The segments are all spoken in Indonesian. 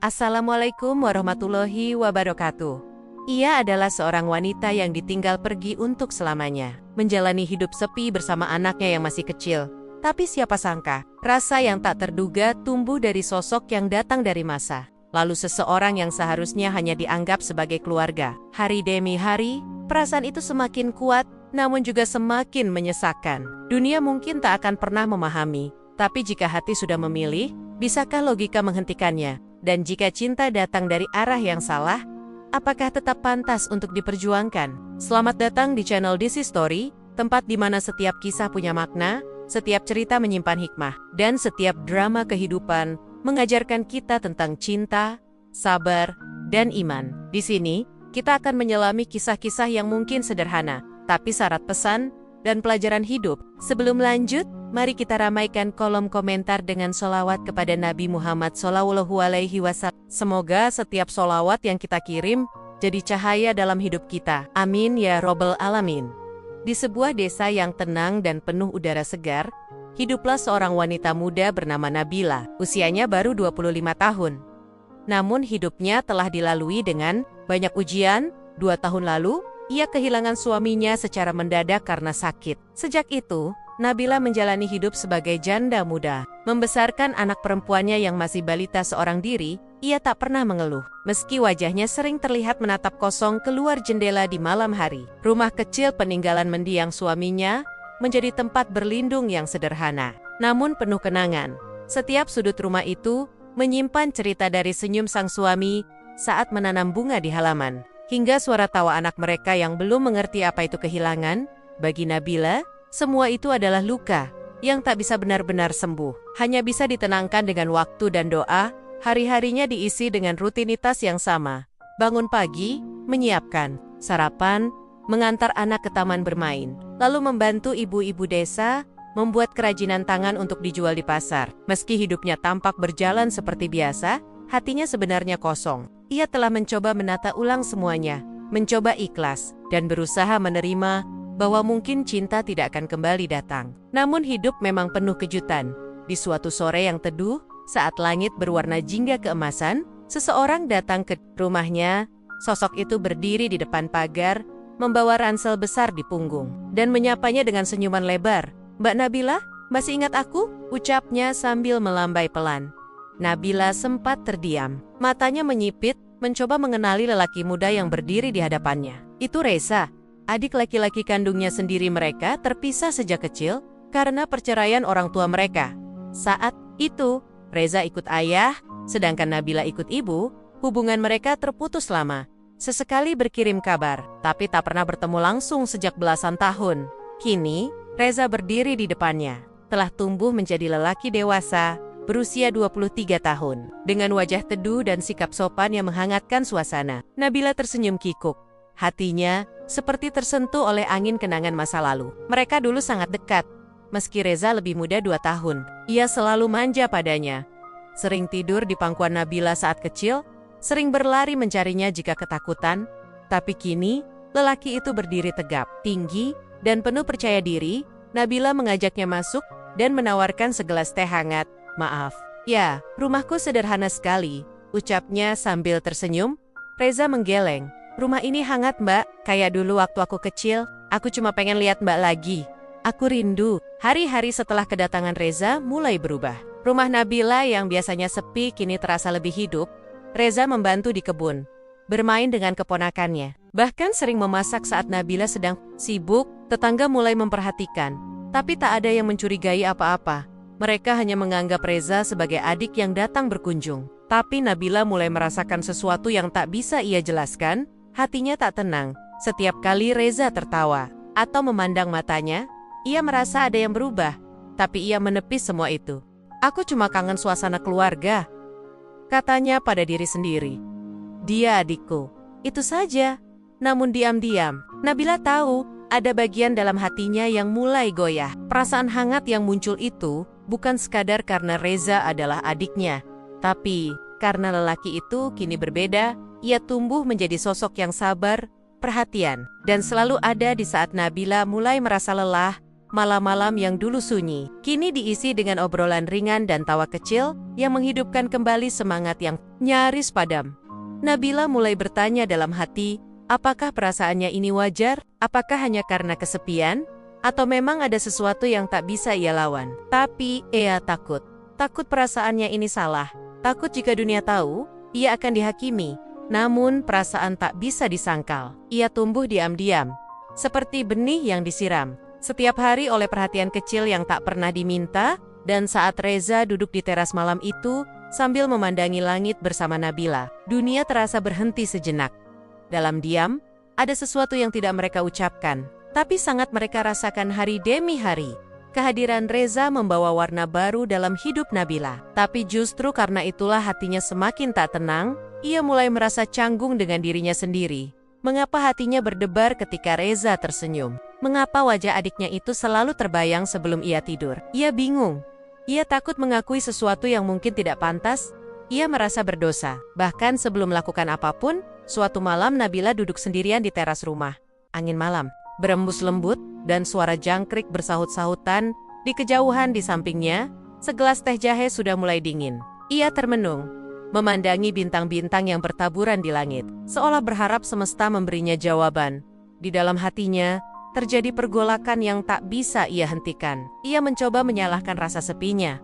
Assalamualaikum warahmatullahi wabarakatuh. Ia adalah seorang wanita yang ditinggal pergi untuk selamanya, menjalani hidup sepi bersama anaknya yang masih kecil. Tapi siapa sangka, rasa yang tak terduga tumbuh dari sosok yang datang dari masa lalu seseorang yang seharusnya hanya dianggap sebagai keluarga. Hari demi hari, perasaan itu semakin kuat, namun juga semakin menyesakkan. Dunia mungkin tak akan pernah memahami, tapi jika hati sudah memilih, bisakah logika menghentikannya? Dan jika cinta datang dari arah yang salah, apakah tetap pantas untuk diperjuangkan? Selamat datang di channel This is Story, tempat di mana setiap kisah punya makna, setiap cerita menyimpan hikmah, dan setiap drama kehidupan mengajarkan kita tentang cinta, sabar, dan iman. Di sini, kita akan menyelami kisah-kisah yang mungkin sederhana, tapi syarat pesan dan pelajaran hidup. Sebelum lanjut, mari kita ramaikan kolom komentar dengan sholawat kepada Nabi Muhammad SAW. Semoga setiap sholawat yang kita kirim jadi cahaya dalam hidup kita. Amin ya robbal alamin. Di sebuah desa yang tenang dan penuh udara segar, hiduplah seorang wanita muda bernama Nabila. Usianya baru 25 tahun. Namun hidupnya telah dilalui dengan banyak ujian. 2 tahun lalu, ia kehilangan suaminya secara mendadak karena sakit. Sejak itu, Nabila menjalani hidup sebagai janda muda. Membesarkan anak perempuannya yang masih balita seorang diri, ia tak pernah mengeluh. Meski wajahnya sering terlihat menatap kosong keluar jendela di malam hari. Rumah kecil peninggalan mendiang suaminya menjadi tempat berlindung yang sederhana, namun penuh kenangan. Setiap sudut rumah itu menyimpan cerita dari senyum sang suami saat menanam bunga di halaman, hingga suara tawa anak mereka yang belum mengerti apa itu kehilangan. Bagi Nabila, semua itu adalah luka yang tak bisa benar-benar sembuh. Hanya bisa ditenangkan dengan waktu dan doa. Hari-harinya diisi dengan rutinitas yang sama. Bangun pagi, menyiapkan sarapan, mengantar anak ke taman bermain, lalu membantu ibu-ibu desa membuat kerajinan tangan untuk dijual di pasar. Meski hidupnya tampak berjalan seperti biasa, hatinya sebenarnya kosong. Ia telah mencoba menata ulang semuanya, mencoba ikhlas, dan berusaha menerima bahwa mungkin cinta tidak akan kembali datang. Namun hidup memang penuh kejutan. Di suatu sore yang teduh, saat langit berwarna jingga keemasan, seseorang datang ke rumahnya. Sosok itu berdiri di depan pagar, membawa ransel besar di punggung, dan menyapanya dengan senyuman lebar. "Mbak Nabila, masih ingat aku?" ucapnya sambil melambai pelan. Nabila sempat terdiam. Matanya menyipit, mencoba mengenali lelaki muda yang berdiri di hadapannya. Itu Reza, adik laki-laki kandungnya sendiri. Mereka terpisah sejak kecil karena perceraian orang tua mereka. Saat itu, Reza ikut ayah, sedangkan Nabila ikut ibu. Hubungan mereka terputus lama. Sesekali berkirim kabar, tapi tak pernah bertemu langsung sejak belasan tahun. Kini, Reza berdiri di depannya. Telah tumbuh menjadi lelaki dewasa, berusia 23 tahun. Dengan wajah teduh dan sikap sopan yang menghangatkan suasana, Nabila tersenyum kikuk. Hatinya seperti tersentuh oleh angin kenangan masa lalu. Mereka dulu sangat dekat. Meski Reza lebih muda 2 tahun, ia selalu manja padanya. Sering tidur di pangkuan Nabila saat kecil, sering berlari mencarinya jika ketakutan. Tapi kini, lelaki itu berdiri tegap, tinggi, dan penuh percaya diri. Nabila mengajaknya masuk dan menawarkan segelas teh hangat. "Maaf, ya, rumahku sederhana sekali," ucapnya sambil tersenyum. Reza menggeleng. "Rumah ini hangat, Mbak, kayak dulu waktu aku kecil. Aku cuma pengen lihat Mbak lagi. Aku rindu." Hari-hari setelah kedatangan Reza mulai berubah. Rumah Nabila yang biasanya sepi kini terasa lebih hidup. Reza membantu di kebun, bermain dengan keponakannya, bahkan sering memasak saat Nabila sedang sibuk. Tetangga mulai memperhatikan, tapi tak ada yang mencurigai apa-apa. Mereka hanya menganggap Reza sebagai adik yang datang berkunjung. Tapi Nabila mulai merasakan sesuatu yang tak bisa ia jelaskan. Hatinya tak tenang. Setiap kali Reza tertawa atau memandang matanya, ia merasa ada yang berubah. Tapi ia menepis semua itu. "Aku cuma kangen suasana keluarga," katanya pada diri sendiri. "Dia adikku, itu saja." Namun diam-diam, Nabila tahu ada bagian dalam hatinya yang mulai goyah. Perasaan hangat yang muncul itu bukan sekadar karena Reza adalah adiknya, tapi karena lelaki itu kini berbeda. Ia tumbuh menjadi sosok yang sabar, perhatian, dan selalu ada di saat Nabila mulai merasa lelah, Malam-malam yang dulu sunyi, kini diisi dengan obrolan ringan dan tawa kecil yang menghidupkan kembali semangat yang nyaris padam. Nabila mulai bertanya dalam hati, apakah perasaannya ini wajar? Apakah hanya karena kesepian? Atau memang ada sesuatu yang tak bisa ia lawan? Tapi, ia takut. Takut perasaannya ini salah. Takut jika dunia tahu, ia akan dihakimi. Namun, perasaan tak bisa disangkal. Ia tumbuh diam-diam, seperti benih yang disiram. Setiap hari oleh perhatian kecil yang tak pernah diminta, dan saat Reza duduk di teras malam itu, sambil memandangi langit bersama Nabila, dunia terasa berhenti sejenak. Dalam diam, ada sesuatu yang tidak mereka ucapkan, tapi sangat mereka rasakan hari demi hari. Kehadiran Reza membawa warna baru dalam hidup Nabila. Tapi justru karena itulah hatinya semakin tak tenang, ia mulai merasa canggung dengan dirinya sendiri. Mengapa hatinya berdebar ketika Reza tersenyum? Mengapa wajah adiknya itu selalu terbayang sebelum ia tidur? Ia bingung. Ia takut mengakui sesuatu yang mungkin tidak pantas. Ia merasa berdosa. Bahkan sebelum melakukan apapun, suatu malam Nabila duduk sendirian di teras rumah. Angin malam berembus lembut dan suara jangkrik bersahut-sahutan. Di kejauhan di sampingnya, segelas teh jahe sudah mulai dingin. Ia termenung, memandangi bintang-bintang yang bertaburan di langit, seolah berharap semesta memberinya jawaban. Di dalam hatinya, terjadi pergolakan yang tak bisa ia hentikan. Ia mencoba menyalahkan rasa sepinya.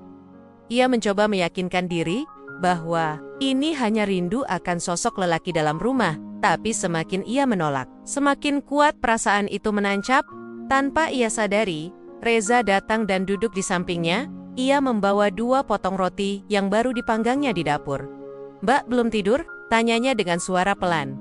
Ia mencoba meyakinkan diri bahwa ini hanya rindu akan sosok lelaki dalam rumah. Tapi semakin ia menolak, semakin kuat perasaan itu menancap. Tanpa ia sadari, Reza datang dan duduk di sampingnya. Ia membawa 2 potong roti yang baru dipanggangnya di dapur. "Mbak belum tidur?" tanyanya dengan suara pelan.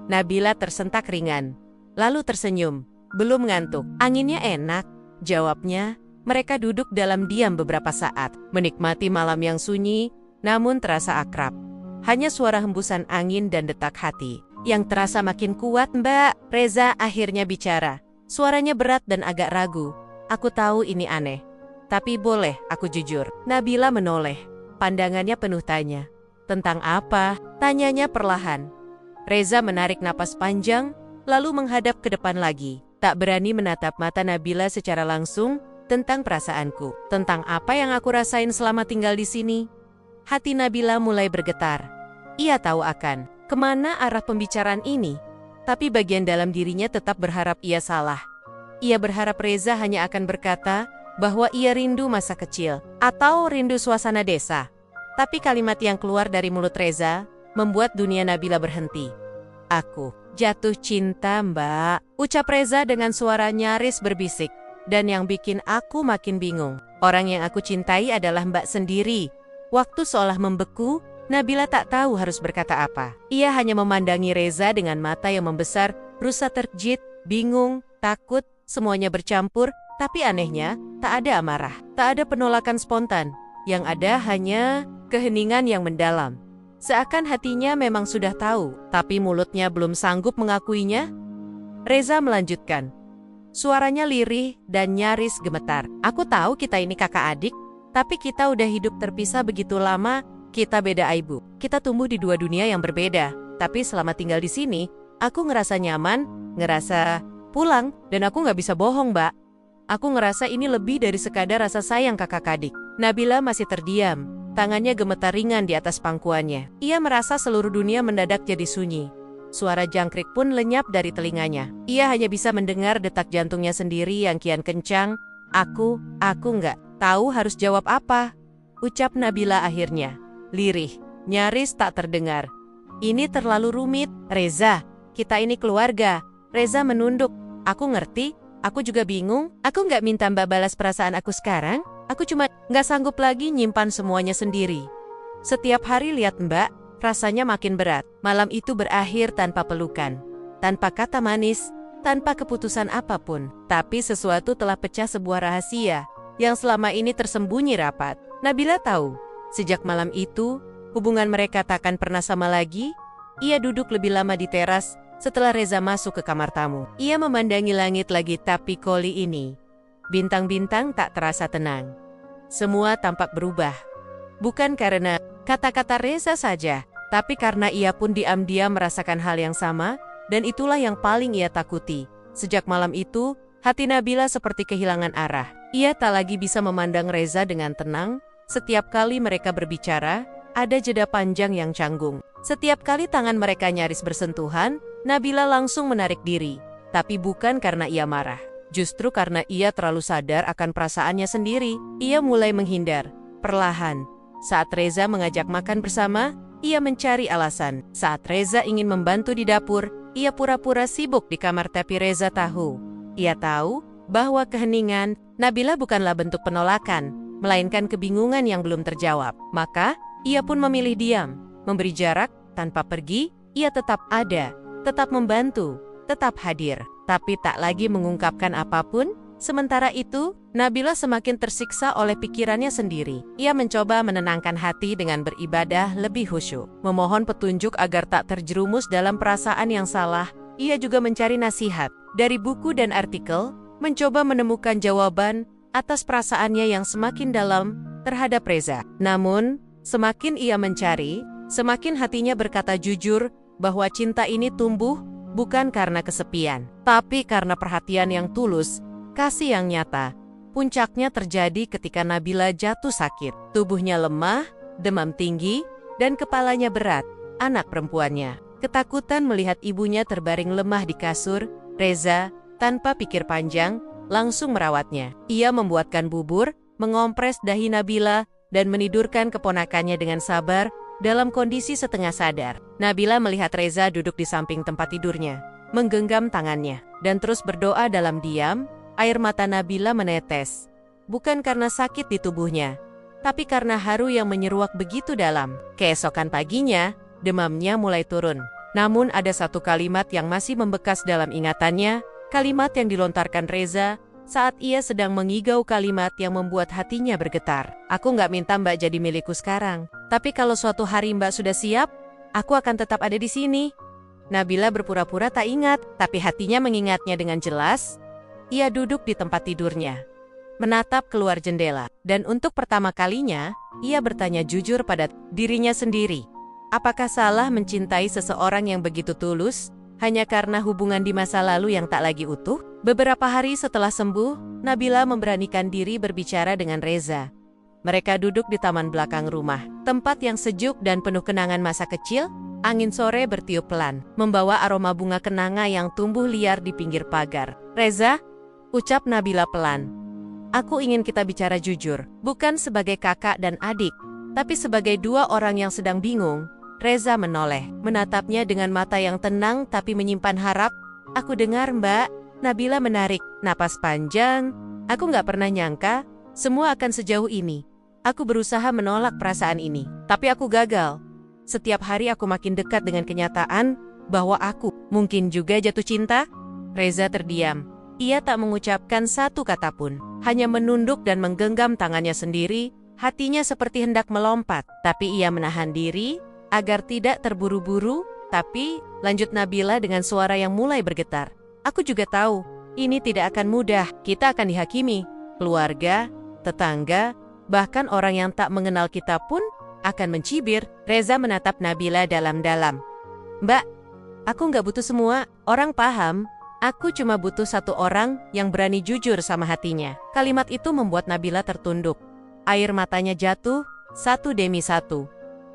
Nabila tersentak ringan, lalu tersenyum. "Belum ngantuk." "Anginnya enak," jawabnya. Mereka duduk dalam diam beberapa saat, menikmati malam yang sunyi, namun terasa akrab. Hanya suara hembusan angin dan detak hati yang terasa makin kuat. "Mbak," Reza akhirnya bicara. Suaranya berat dan agak ragu. "Aku tahu ini aneh, tapi boleh aku jujur?" Nabila menoleh, pandangannya penuh tanya. "Tentang apa?" tanyanya perlahan. Reza menarik napas panjang, lalu menghadap ke depan lagi. Tak berani menatap mata Nabila secara langsung. "Tentang perasaanku." "Tentang apa yang aku rasain selama tinggal di sini?" Hati Nabila mulai bergetar. Ia tahu akan kemana arah pembicaraan ini, tapi bagian dalam dirinya tetap berharap ia salah. Ia berharap Reza hanya akan berkata bahwa ia rindu masa kecil, atau rindu suasana desa. Tapi kalimat yang keluar dari mulut Reza membuat dunia Nabila berhenti. "Aku jatuh cinta, Mbak," ucap Reza dengan suara nyaris berbisik. "Dan yang bikin aku makin bingung, orang yang aku cintai adalah Mbak sendiri." Waktu seolah membeku, Nabila tak tahu harus berkata apa. Ia hanya memandangi Reza dengan mata yang membesar, berusaha terkejut, bingung, takut, semuanya bercampur. Tapi anehnya, tak ada amarah, tak ada penolakan spontan. Yang ada hanya keheningan yang mendalam. Seakan hatinya memang sudah tahu, tapi mulutnya belum sanggup mengakuinya. Reza melanjutkan. Suaranya lirih dan nyaris gemetar. "Aku tahu kita ini kakak adik, tapi kita udah hidup terpisah begitu lama. Kita beda ibu. Kita tumbuh di 2 dunia yang berbeda. Tapi selama tinggal di sini, aku ngerasa nyaman, ngerasa pulang, dan aku nggak bisa bohong, Mbak. Aku ngerasa ini lebih dari sekadar rasa sayang kakak adik." Nabila masih terdiam, tangannya gemetar ringan di atas pangkuannya. Ia merasa seluruh dunia mendadak jadi sunyi. Suara jangkrik pun lenyap dari telinganya. Ia hanya bisa mendengar detak jantungnya sendiri yang kian kencang. Aku nggak tahu harus jawab apa," ucap Nabila akhirnya. Lirih, nyaris tak terdengar. "Ini terlalu rumit, Reza. Kita ini keluarga." Reza menunduk. "Aku ngerti, aku juga bingung. Aku nggak minta Mbak balas perasaan aku sekarang. Aku cuma nggak sanggup lagi nyimpan semuanya sendiri. Setiap hari lihat Mbak, rasanya makin berat." Malam itu berakhir tanpa pelukan, tanpa kata manis, tanpa keputusan apapun. Tapi sesuatu telah pecah, sebuah rahasia yang selama ini tersembunyi rapat. Nabila tahu, sejak malam itu, hubungan mereka takkan pernah sama lagi. Ia duduk lebih lama di teras setelah Reza masuk ke kamar tamu. Ia memandangi langit lagi, tapi kali ini, bintang-bintang tak terasa tenang. Semua tampak berubah. Bukan karena kata-kata Reza saja, tapi karena ia pun diam-diam merasakan hal yang sama, dan itulah yang paling ia takuti. Sejak malam itu, Hati Nabila seperti kehilangan arah. Ia tak lagi bisa memandang Reza dengan tenang. Setiap kali mereka berbicara, ada jeda panjang yang canggung. Setiap kali tangan mereka nyaris bersentuhan, Nabila langsung menarik diri. Tapi bukan karena ia marah. Justru karena ia terlalu sadar akan perasaannya sendiri. Ia mulai menghindar. Perlahan. Saat Reza mengajak makan bersama, ia mencari alasan. Saat Reza ingin membantu di dapur, ia pura-pura sibuk di kamar tapi Reza tahu. Ia tahu bahwa keheningan Nabila bukanlah bentuk penolakan, melainkan kebingungan yang belum terjawab. Maka, ia pun memilih diam, memberi jarak, tanpa pergi, ia tetap ada, tetap membantu, tetap hadir, tapi tak lagi mengungkapkan apapun. Sementara itu, Nabila semakin tersiksa oleh pikirannya sendiri. Ia mencoba menenangkan hati dengan beribadah lebih khusyuk, memohon petunjuk agar tak terjerumus dalam perasaan yang salah. Ia juga mencari nasihat dari buku dan artikel, mencoba menemukan jawaban atas perasaannya yang semakin dalam terhadap Reza. Namun, semakin ia mencari, semakin hatinya berkata jujur bahwa cinta ini tumbuh bukan karena kesepian, tapi karena perhatian yang tulus, kasih yang nyata. Puncaknya terjadi ketika Nabila jatuh sakit. Tubuhnya lemah, demam tinggi, dan kepalanya berat. Anak perempuannya ketakutan melihat ibunya terbaring lemah di kasur. Reza, tanpa pikir panjang, langsung merawatnya. Ia membuatkan bubur, mengompres dahi Nabila, dan menidurkan keponakannya dengan sabar dalam kondisi setengah sadar. Nabila melihat Reza duduk di samping tempat tidurnya, menggenggam tangannya, dan terus berdoa dalam diam. Air mata Nabila menetes, bukan karena sakit di tubuhnya, tapi karena haru yang menyeruak begitu dalam. Keesokan paginya, demamnya mulai turun. Namun ada satu kalimat yang masih membekas dalam ingatannya, kalimat yang dilontarkan Reza saat ia sedang mengigau, kalimat yang membuat hatinya bergetar. Aku nggak minta Mbak jadi milikku sekarang, tapi kalau suatu hari Mbak sudah siap, aku akan tetap ada di sini. Nabila berpura-pura tak ingat, tapi hatinya mengingatnya dengan jelas. Ia duduk di tempat tidurnya, menatap keluar jendela, dan untuk pertama kalinya, ia bertanya jujur pada dirinya sendiri. Apakah salah mencintai seseorang yang begitu tulus, hanya karena hubungan di masa lalu yang tak lagi utuh? Beberapa hari setelah sembuh, Nabila memberanikan diri berbicara dengan Reza. Mereka duduk di taman belakang rumah, tempat yang sejuk dan penuh kenangan masa kecil. Angin sore bertiup pelan, membawa aroma bunga kenanga yang tumbuh liar di pinggir pagar. Reza, ucap Nabila pelan. Aku ingin kita bicara jujur, bukan sebagai kakak dan adik, tapi sebagai dua orang yang sedang bingung. Reza menoleh, menatapnya dengan mata yang tenang tapi menyimpan harap. Aku dengar Mbak. Nabila menarik napas panjang. Aku nggak pernah nyangka semua akan sejauh ini. Aku berusaha menolak perasaan ini, tapi aku gagal. Setiap hari aku makin dekat dengan kenyataan bahwa aku mungkin juga jatuh cinta. Reza terdiam. Ia tak mengucapkan satu kata pun, hanya menunduk dan menggenggam tangannya sendiri. Hatinya seperti hendak melompat, tapi ia menahan diri agar tidak terburu-buru. Tapi, lanjut Nabila dengan suara yang mulai bergetar. Aku juga tahu, ini tidak akan mudah. Kita akan dihakimi. Keluarga, tetangga, bahkan orang yang tak mengenal kita pun akan mencibir. Reza menatap Nabila dalam-dalam. Mbak, aku nggak butuh semua orang paham. Aku cuma butuh satu orang yang berani jujur sama hatinya. Kalimat itu membuat Nabila tertunduk. Air matanya jatuh, satu demi satu.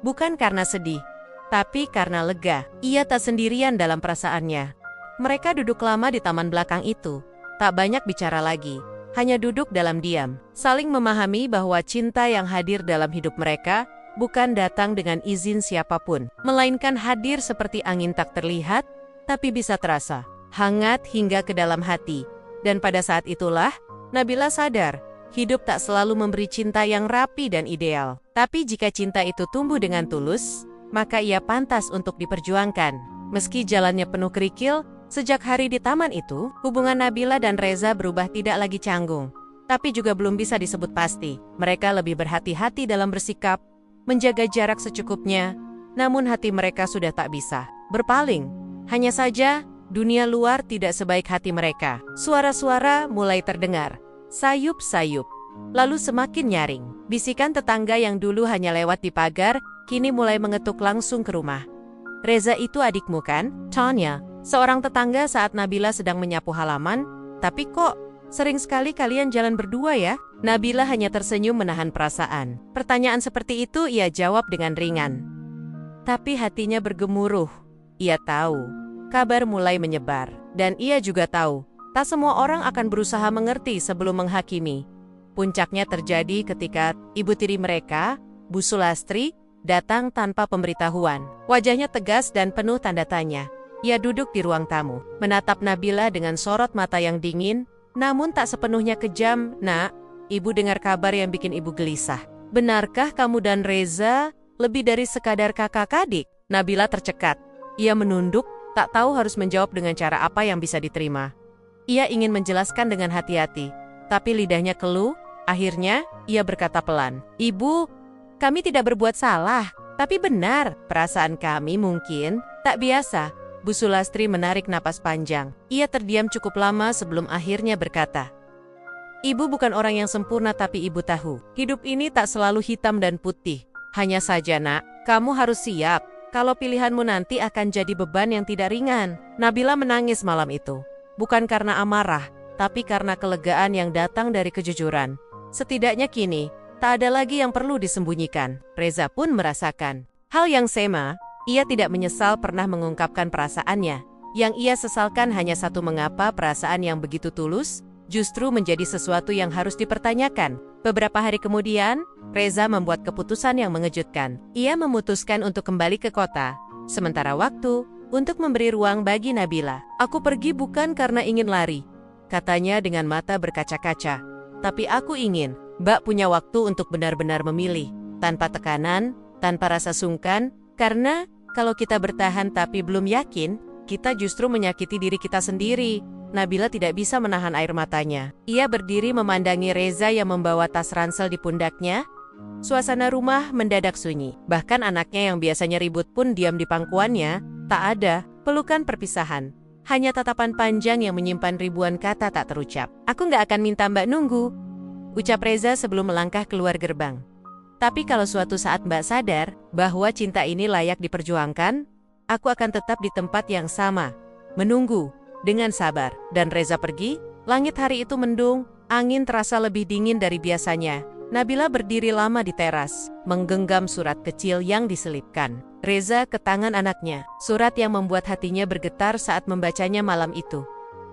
Bukan karena sedih, tapi karena lega. Ia tak sendirian dalam perasaannya. Mereka duduk lama di taman belakang itu. Tak banyak bicara lagi. Hanya duduk dalam diam. Saling memahami bahwa cinta yang hadir dalam hidup mereka bukan datang dengan izin siapapun, melainkan hadir seperti angin tak terlihat, tapi bisa terasa. Hangat hingga ke dalam hati. Dan pada saat itulah, Nabila sadar, hidup tak selalu memberi cinta yang rapi dan ideal. Tapi jika cinta itu tumbuh dengan tulus, maka ia pantas untuk diperjuangkan. Meski jalannya penuh kerikil, sejak hari di taman itu, hubungan Nabila dan Reza berubah tidak lagi canggung. Tapi juga belum bisa disebut pasti. Mereka lebih berhati-hati dalam bersikap, menjaga jarak secukupnya, namun hati mereka sudah tak bisa berpaling. Hanya saja, dunia luar tidak sebaik hati mereka. Suara-suara mulai terdengar, sayup-sayup, lalu semakin nyaring. Bisikan tetangga yang dulu hanya lewat di pagar, kini mulai mengetuk langsung ke rumah. Reza itu adikmu kan? Tanya, seorang tetangga saat Nabila sedang menyapu halaman, Tapi kok sering sekali kalian jalan berdua ya? Nabila hanya tersenyum menahan perasaan. Pertanyaan seperti itu ia jawab dengan ringan. Tapi hatinya bergemuruh. Ia tahu, kabar mulai menyebar. Dan ia juga tahu, tak semua orang akan berusaha mengerti sebelum menghakimi. Puncaknya terjadi ketika ibu tiri mereka, Bu Sulastri, datang tanpa pemberitahuan. Wajahnya tegas dan penuh tanda tanya. Ia duduk di ruang tamu, menatap Nabila dengan sorot mata yang dingin, namun tak sepenuhnya kejam. "Nak, ibu dengar kabar yang bikin ibu gelisah. Benarkah kamu dan Reza lebih dari sekadar kakak adik?" Nabila tercekat. Ia menunduk, tak tahu harus menjawab dengan cara apa yang bisa diterima. Ia ingin menjelaskan dengan hati-hati, tapi lidahnya keluh. Akhirnya, ia berkata pelan, "Ibu, kami tidak berbuat salah, tapi benar, perasaan kami mungkin tak biasa." Bu Sulastri menarik napas panjang. Ia terdiam cukup lama sebelum akhirnya berkata, "Ibu bukan orang yang sempurna, tapi ibu tahu, hidup ini tak selalu hitam dan putih. Hanya saja, Nak, kamu harus siap kalau pilihanmu nanti akan jadi beban yang tidak ringan." Nabila menangis malam itu, bukan karena amarah, tapi karena kelegaan yang datang dari kejujuran. Setidaknya kini, tak ada lagi yang perlu disembunyikan. Reza pun merasakan hal yang sama. Ia tidak menyesal pernah mengungkapkan perasaannya. Yang ia sesalkan hanya satu, mengapa perasaan yang begitu tulus justru menjadi sesuatu yang harus dipertanyakan. Beberapa hari kemudian, Reza membuat keputusan yang mengejutkan. Ia memutuskan untuk kembali ke kota, sementara waktu untuk memberi ruang bagi Nabila. "Aku pergi bukan karena ingin lari," katanya dengan mata berkaca-kaca. "Tapi aku ingin Mbak punya waktu untuk benar-benar memilih, tanpa tekanan, tanpa rasa sungkan, karena kalau kita bertahan tapi belum yakin, kita justru menyakiti diri kita sendiri." Nabila tidak bisa menahan air matanya. Ia berdiri memandangi Reza yang membawa tas ransel di pundaknya. Suasana rumah mendadak sunyi. Bahkan anaknya yang biasanya ribut pun diam di pangkuannya. Tak ada pelukan perpisahan. Hanya tatapan panjang yang menyimpan ribuan kata tak terucap. "Aku nggak akan minta Mbak nunggu," ucap Reza sebelum melangkah keluar gerbang. "Tapi kalau suatu saat Mbak sadar bahwa cinta ini layak diperjuangkan, aku akan tetap di tempat yang sama, menunggu dengan sabar." Dan Reza pergi. Langit hari itu mendung, angin terasa lebih dingin dari biasanya. Nabila berdiri lama di teras, menggenggam surat kecil yang diselipkan Reza ke tangan anaknya. Surat yang membuat hatinya bergetar saat membacanya malam itu.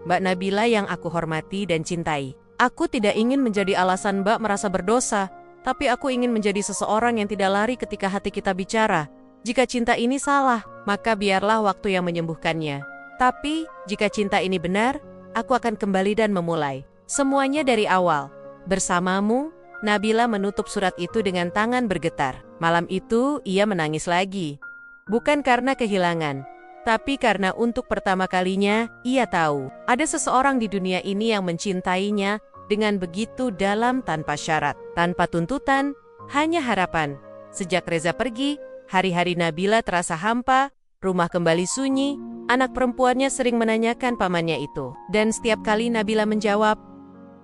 "Mbak Nabila yang aku hormati dan cintai. Aku tidak ingin menjadi alasan Mbak merasa berdosa, tapi aku ingin menjadi seseorang yang tidak lari ketika hati kita bicara. Jika cinta ini salah, maka biarlah waktu yang menyembuhkannya. Tapi, jika cinta ini benar, aku akan kembali dan memulai semuanya dari awal. Bersamamu." Nabila menutup surat itu dengan tangan bergetar. Malam itu, ia menangis lagi. Bukan karena kehilangan, tapi karena untuk pertama kalinya, ia tahu ada seseorang di dunia ini yang mencintainya dengan begitu dalam, tanpa syarat, tanpa tuntutan, hanya harapan. Sejak Reza pergi, hari-hari Nabila terasa hampa, rumah kembali sunyi. Anak perempuannya sering menanyakan pamannya itu. Dan setiap kali Nabila menjawab,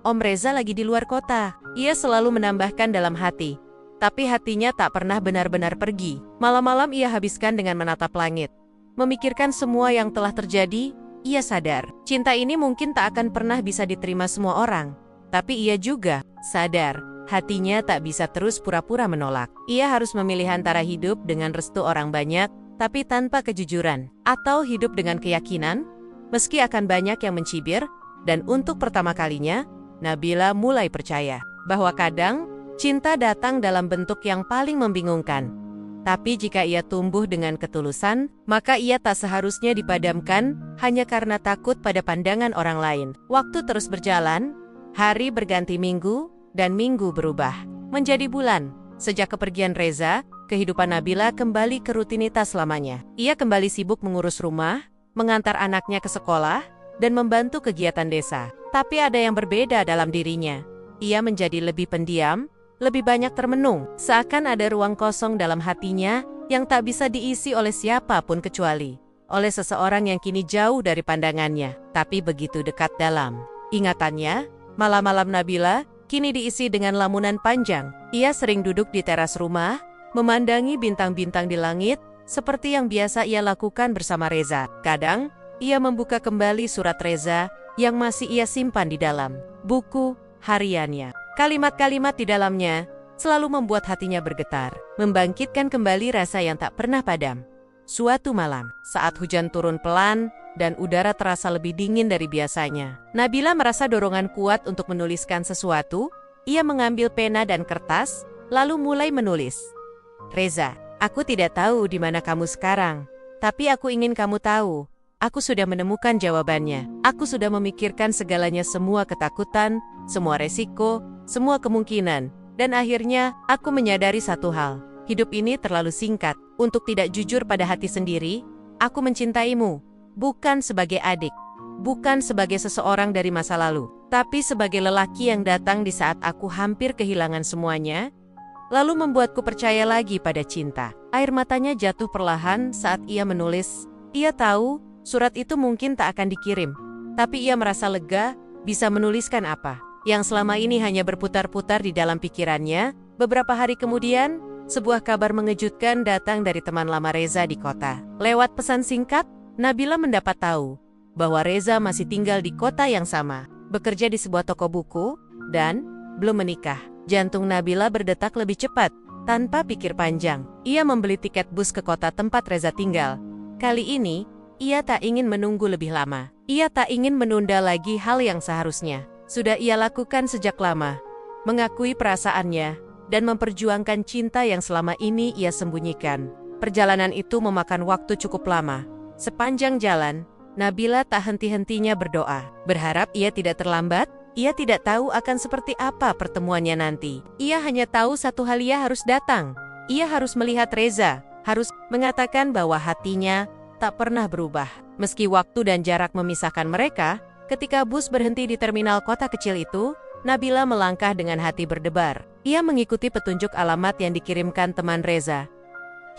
"Om Reza lagi di luar kota," ia selalu menambahkan dalam hati. Tapi hatinya tak pernah benar-benar pergi. Malam-malam ia habiskan dengan menatap langit. Memikirkan semua yang telah terjadi, ia sadar cinta ini mungkin tak akan pernah bisa diterima semua orang. Tapi ia juga sadar hatinya tak bisa terus pura-pura menolak. Ia harus memilih antara hidup dengan restu orang banyak, tapi tanpa kejujuran, atau hidup dengan keyakinan, meski akan banyak yang mencibir. Dan untuk pertama kalinya, Nabila mulai percaya bahwa kadang cinta datang dalam bentuk yang paling membingungkan. Tapi jika ia tumbuh dengan ketulusan, maka ia tak seharusnya dipadamkan hanya karena takut pada pandangan orang lain. Waktu terus berjalan, hari berganti minggu, dan minggu berubah menjadi bulan. Sejak kepergian Reza, kehidupan Nabila kembali ke rutinitas lamanya. Ia kembali sibuk mengurus rumah, mengantar anaknya ke sekolah, dan membantu kegiatan desa. Tapi ada yang berbeda dalam dirinya. Ia menjadi lebih pendiam, lebih banyak termenung, seakan ada ruang kosong dalam hatinya yang tak bisa diisi oleh siapapun kecuali oleh seseorang yang kini jauh dari pandangannya, tapi begitu dekat dalam ingatannya. Malam-malam Nabila kini diisi dengan lamunan panjang. Ia sering duduk di teras rumah, memandangi bintang-bintang di langit, seperti yang biasa ia lakukan bersama Reza. Kadang, ia membuka kembali surat Reza yang masih ia simpan di dalam buku hariannya. Kalimat-kalimat di dalamnya selalu membuat hatinya bergetar, membangkitkan kembali rasa yang tak pernah padam. Suatu malam, saat hujan turun pelan dan udara terasa lebih dingin dari biasanya, Nabila merasa dorongan kuat untuk menuliskan sesuatu. Ia mengambil pena dan kertas, lalu mulai menulis. Reza, aku tidak tahu di mana kamu sekarang, tapi aku ingin kamu tahu. Aku sudah menemukan jawabannya. Aku sudah memikirkan segalanya, semua ketakutan, semua resiko, semua kemungkinan. Dan akhirnya, aku menyadari satu hal. Hidup ini terlalu singkat untuk tidak jujur pada hati sendiri. Aku mencintaimu, bukan sebagai adik, bukan sebagai seseorang dari masa lalu, tapi sebagai lelaki yang datang di saat aku hampir kehilangan semuanya, lalu membuatku percaya lagi pada cinta. Air matanya jatuh perlahan saat ia menulis. Ia tahu surat itu mungkin tak akan dikirim, tapi ia merasa lega bisa menuliskan apa yang selama ini hanya berputar-putar di dalam pikirannya. Beberapa hari kemudian, sebuah kabar mengejutkan datang dari teman lama Reza di kota. Lewat pesan singkat, Nabila mendapat tahu bahwa Reza masih tinggal di kota yang sama, bekerja di sebuah toko buku, dan belum menikah. Jantung Nabila berdetak lebih cepat. Tanpa pikir panjang, ia membeli tiket bus ke kota tempat Reza tinggal. Kali ini, ia tak ingin menunggu lebih lama. Ia tak ingin menunda lagi hal yang seharusnya sudah ia lakukan sejak lama. Mengakui perasaannya dan memperjuangkan cinta yang selama ini ia sembunyikan. Perjalanan itu memakan waktu cukup lama. Sepanjang jalan, Nabila tak henti-hentinya berdoa, berharap ia tidak terlambat. Ia tidak tahu akan seperti apa pertemuannya nanti. Ia hanya tahu satu hal, ia harus datang. Ia harus melihat Reza, harus mengatakan bahwa hatinya tak pernah berubah. Meski waktu dan jarak memisahkan mereka, ketika bus berhenti di terminal kota kecil itu, Nabila melangkah dengan hati berdebar. Ia mengikuti petunjuk alamat yang dikirimkan teman Reza.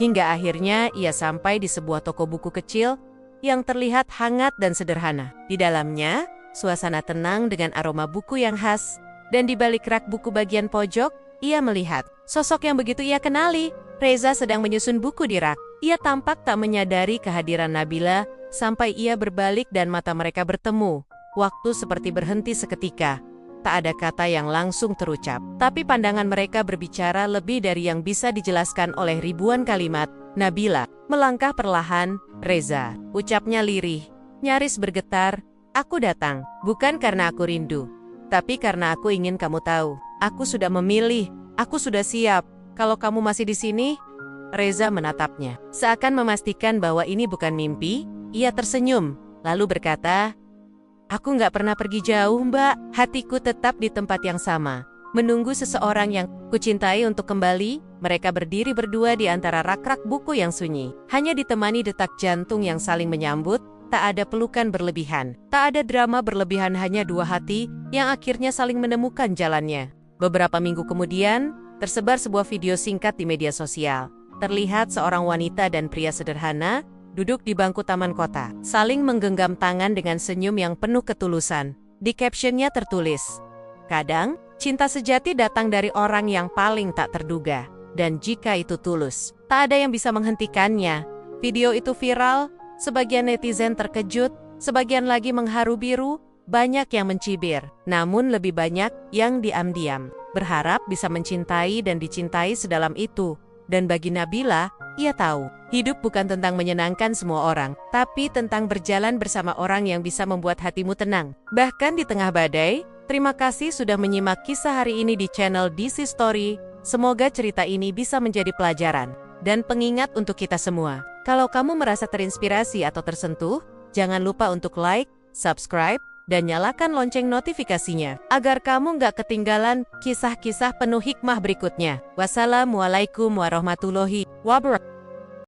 Hingga akhirnya ia sampai di sebuah toko buku kecil yang terlihat hangat dan sederhana. Di dalamnya, suasana tenang dengan aroma buku yang khas, dan di balik rak buku bagian pojok, ia melihat sosok yang begitu ia kenali. Reza sedang menyusun buku di rak. Ia tampak tak menyadari kehadiran Nabila sampai ia berbalik dan mata mereka bertemu. Waktu seperti berhenti seketika. Tak ada kata yang langsung terucap, tapi pandangan mereka berbicara lebih dari yang bisa dijelaskan oleh ribuan kalimat. Nabila melangkah perlahan. Reza, ucapnya lirih, nyaris bergetar. Aku datang, bukan karena aku rindu, tapi karena aku ingin kamu tahu. Aku sudah memilih, aku sudah siap. Kalau kamu masih di sini. Reza menatapnya, seakan memastikan bahwa ini bukan mimpi. Ia tersenyum, lalu berkata, aku nggak pernah pergi jauh, Mbak. Hatiku tetap di tempat yang sama, menunggu seseorang yang kucintai untuk kembali. Mereka berdiri berdua di antara rak-rak buku yang sunyi, hanya ditemani detak jantung yang saling menyambut. Tak ada pelukan berlebihan, tak ada drama berlebihan, hanya dua hati yang akhirnya saling menemukan jalannya. Beberapa minggu kemudian, tersebar sebuah video singkat di media sosial. Terlihat seorang wanita dan pria sederhana duduk di bangku taman kota, saling menggenggam tangan dengan senyum yang penuh ketulusan. Di captionnya tertulis, kadang, cinta sejati datang dari orang yang paling tak terduga. Dan jika itu tulus, tak ada yang bisa menghentikannya. Video itu viral. Sebagian netizen terkejut, sebagian lagi mengharu biru, banyak yang mencibir, namun lebih banyak yang diam-diam, berharap bisa mencintai dan dicintai sedalam itu. Dan bagi Nabila, ia tahu, hidup bukan tentang menyenangkan semua orang, tapi tentang berjalan bersama orang yang bisa membuat hatimu tenang. Bahkan di tengah badai. Terima kasih sudah menyimak kisah hari ini di channel DC Story. Semoga cerita ini bisa menjadi pelajaran dan pengingat untuk kita semua. Kalau kamu merasa terinspirasi atau tersentuh, jangan lupa untuk like, subscribe, dan nyalakan lonceng notifikasinya, agar kamu nggak ketinggalan kisah-kisah penuh hikmah berikutnya. Wassalamualaikum warahmatullahi wabarakatuh.